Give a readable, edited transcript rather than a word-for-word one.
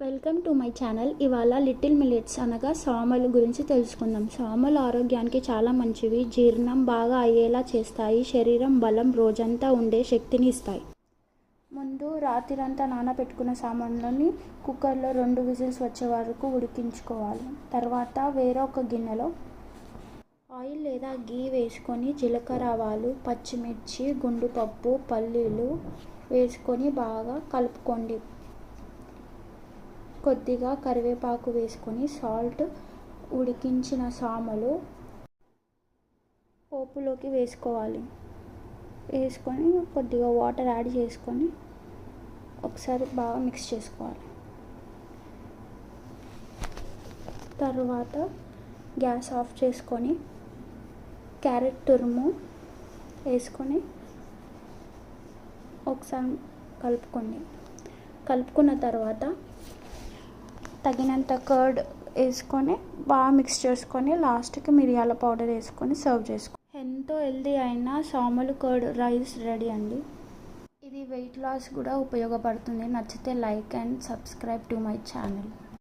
Welcome to my channel. ఇవాళ little millets అనగా సామలు గురించి తెలుసుకుందాం. సామలు ఆరోగ్యానికి చాలా మంచివి. జీర్ణం బాగా అయ్యేలా చేస్తాయి. శరీరం బలం, రోజంతా ఉండే శక్తిని ఇస్తాయి. ముందు రాత్రిరంతా నానబెట్టుకున్న సామాన్లని కుక్కర్లో 2 విజిల్స్ వచ్చే వరకు ఉడికించుకోవాలి. తర్వాత వేరొక గిన్నెలో ఆయిల్ లేదా గీ వేసుకొని జీలకర్ర, ఆవాలు, పచ్చిమిర్చి, గుండుపప్పు, పల్లీలు వేసుకొని బాగా కలుపుకోండి. కొద్దిగా కరివేపాకు వేసుకొని సాల్ట్, ఉడికించిన సామలు పోపులోకి వేసుకోవాలి. వేసుకొని కొద్దిగా వాటర్ యాడ్ చేసుకొని ఒకసారి బాగా మిక్స్ చేసుకోవాలి. తర్వాత గ్యాస్ ఆఫ్ చేసుకొని క్యారెట్ తురుము వేసుకొని ఒకసారి కలుపుకున్న తర్వాత తగినంత కర్డ్ వేసుకొని బాగా మిక్స్ చేసుకొని లాస్ట్కి మిరియాల పౌడర్ వేసుకొని సర్వ్ చేసుకో. ఎంతో హెల్దీ అయిన సామలు కర్డ్ రైస్ రెడీ అండి. ఇది వెయిట్ లాస్ కూడా ఉపయోగపడుతుంది. నచ్చితే like and subscribe to my channel.